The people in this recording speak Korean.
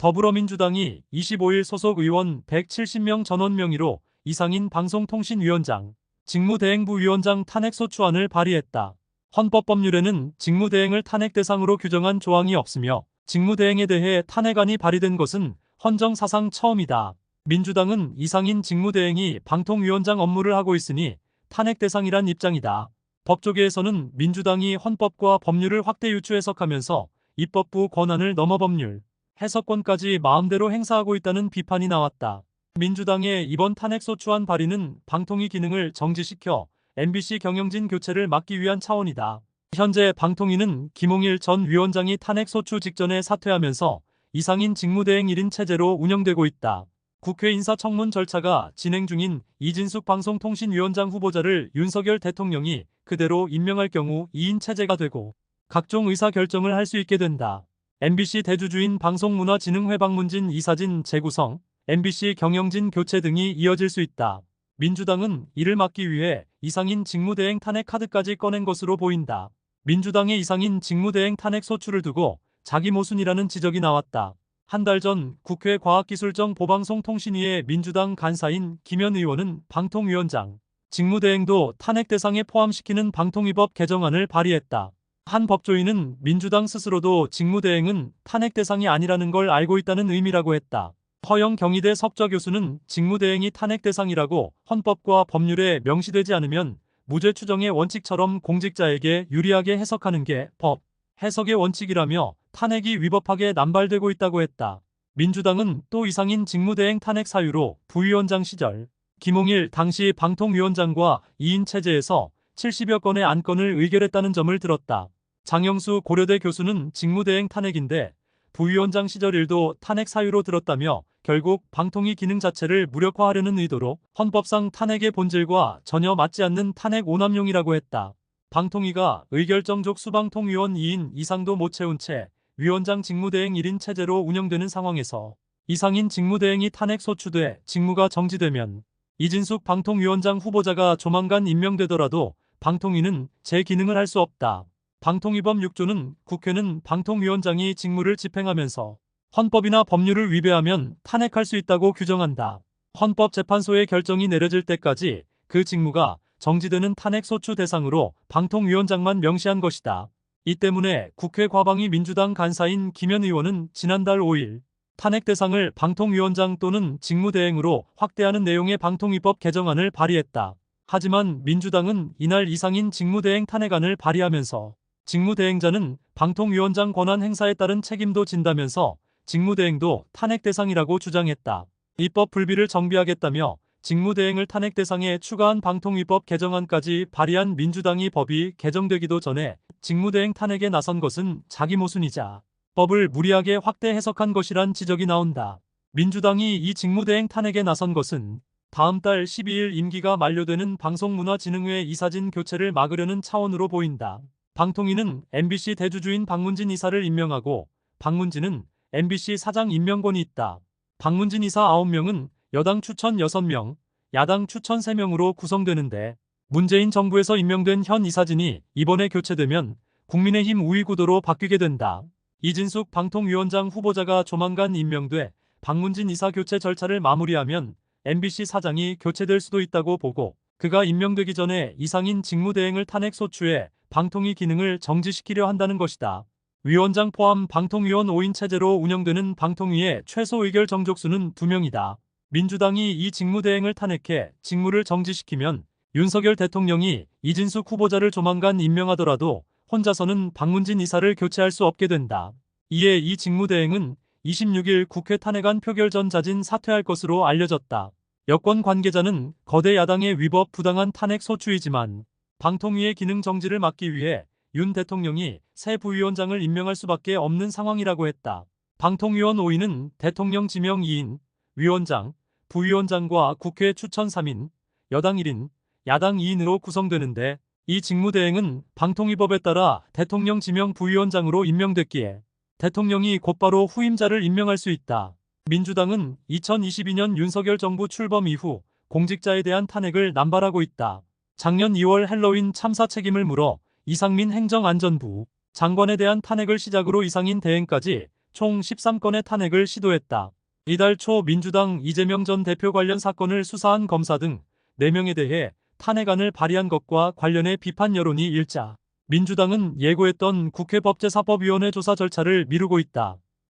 더불어민주당이 25일 소속 의원 170명 전원 명의로 이상인 방송통신위원장, 직무대행부 위원장 탄핵소추안을 발의했다. 헌법법률에는 직무대행을 탄핵 대상으로 규정한 조항이 없으며 직무대행에 대해 탄핵안이 발의된 것은 헌정사상 처음이다. 민주당은 이상인 직무대행이 방통위원장 업무를 하고 있으니 탄핵 대상이란 입장이다. 법조계에서는 민주당이 헌법과 법률을 확대 유추 해석하면서 입법부 권한을 넘어 법률, 해석권까지 마음대로 행사하고 있다는 비판이 나왔다. 민주당의 이번 탄핵소추안 발의는 방통위 기능을 정지시켜 MBC 경영진 교체를 막기 위한 차원이다. 현재 방통위는 김홍일 전 위원장이 탄핵소추 직전에 사퇴하면서 이상인 직무대행 1인 체제로 운영되고 있다. 국회 인사청문 절차가 진행 중인 이진숙 방송통신위원장 후보자를 윤석열 대통령이 그대로 임명할 경우 2인 체제가 되고 각종 의사결정을 할 수 있게 된다. MBC 대주주인 방송문화진흥회 방문진 이사진 재구성, MBC 경영진 교체 등이 이어질 수 있다. 민주당은 이를 막기 위해 이상인 직무대행 탄핵 카드까지 꺼낸 것으로 보인다. 민주당의 이상인 직무대행 탄핵 소추를 두고 자기 모순이라는 지적이 나왔다. 한 달 전 국회 과학기술정보방송통신위의 민주당 간사인 김현 의원은 방통위원장, 직무대행도 탄핵 대상에 포함시키는 방통위법 개정안을 발의했다. 한 법조인은 민주당 스스로도 직무대행은 탄핵 대상이 아니라는 걸 알고 있다는 의미라고 했다. 허영 경희대 석좌 교수는 직무대행이 탄핵 대상이라고 헌법과 법률에 명시되지 않으면 무죄 추정의 원칙처럼 공직자에게 유리하게 해석하는 게 법 해석의 원칙이라며 탄핵이 위법하게 남발되고 있다고 했다. 민주당은 또 이상인 직무대행 탄핵 사유로 부위원장 시절 김홍일 당시 방통위원장과 2인 체제에서 70여 건의 안건을 의결했다는 점을 들었다. 장영수 고려대 교수는 직무대행 탄핵인데 부위원장 시절 일도 탄핵 사유로 들었다며 결국 방통위 기능 자체를 무력화하려는 의도로 헌법상 탄핵의 본질과 전혀 맞지 않는 탄핵 오남용이라고 했다. 방통위가 의결정족 수방통위원 2인 이상도 못 채운 채 위원장 직무대행 1인 체제로 운영되는 상황에서 이상인 직무대행이 탄핵 소추돼 직무가 정지되면 이진숙 방통위원장 후보자가 조만간 임명되더라도 방통위는 제 기능을 할 수 없다. 방통위법 6조는 국회는 방통위원장이 직무를 집행하면서 헌법이나 법률을 위배하면 탄핵할 수 있다고 규정한다. 헌법재판소의 결정이 내려질 때까지 그 직무가 정지되는 탄핵소추 대상으로 방통위원장만 명시한 것이다. 이 때문에 국회 과방위 민주당 간사인 김현 의원은 지난달 5일 탄핵 대상을 방통위원장 또는 직무대행으로 확대하는 내용의 방통위법 개정안을 발의했다. 하지만 민주당은 이날 이상인 직무대행 탄핵안을 발의하면서 직무대행자는 방통위원장 권한 행사에 따른 책임도 진다면서 직무대행도 탄핵 대상이라고 주장했다. 입법 불비를 정비하겠다며 직무대행을 탄핵 대상에 추가한 방통위법 개정안까지 발의한 민주당이 법이 개정되기도 전에 직무대행 탄핵에 나선 것은 자기 모순이자 법을 무리하게 확대 해석한 것이란 지적이 나온다. 민주당이 이 직무대행 탄핵에 나선 것은 다음 달 12일 임기가 만료되는 방송문화진흥회 이사진 교체를 막으려는 차원으로 보인다. 방통위는 MBC 대주주인 박문진 이사를 임명하고 박문진은 MBC 사장 임명권이 있다. 박문진 이사 9명은 여당 추천 6명, 야당 추천 3명으로 구성되는데 문재인 정부에서 임명된 현 이사진이 이번에 교체되면 국민의힘 우위 구도로 바뀌게 된다. 이진숙 방통위원장 후보자가 조만간 임명돼 박문진 이사 교체 절차를 마무리하면 MBC 사장이 교체될 수도 있다고 보고 그가 임명되기 전에 이상인 직무대행을 탄핵 소추해 방통위 기능을 정지시키려 한다는 것이다. 위원장 포함 방통위원 5인 체제로 운영되는 방통위의 최소 의결 정족수는 2명이다. 민주당이 이 직무대행을 탄핵해 직무를 정지시키면 윤석열 대통령이 이진숙 후보자를 조만간 임명하더라도 혼자서는 박문진 이사를 교체할 수 없게 된다. 이에 이 직무대행은 26일 국회 탄핵안 표결 전 자진 사퇴할 것으로 알려졌다. 여권 관계자는 거대 야당의 위법 부당한 탄핵 소추이지만 방통위의 기능 정지를 막기 위해 윤 대통령이 새 부위원장을 임명할 수밖에 없는 상황이라고 했다. 방통위원 5인은 대통령 지명 2인, 위원장, 부위원장과 국회 추천 3인, 여당 1인, 야당 2인으로 구성되는데 이 직무대행은 방통위법에 따라 대통령 지명 부위원장으로 임명됐기에 대통령이 곧바로 후임자를 임명할 수 있다. 민주당은 2022년 윤석열 정부 출범 이후 공직자에 대한 탄핵을 남발하고 있다. 작년 2월 헬로윈 참사 책임을 물어 이상민 행정안전부 장관에 대한 탄핵을 시작으로 이상인 대행까지 총 13건의 탄핵을 시도했다. 이달 초 민주당 이재명 전 대표 관련 사건을 수사한 검사 등 4명에 대해 탄핵안을 발의한 것과 관련해 비판 여론이 일자 민주당은 예고했던 국회 법제사법위원회 조사 절차를 미루고 있다.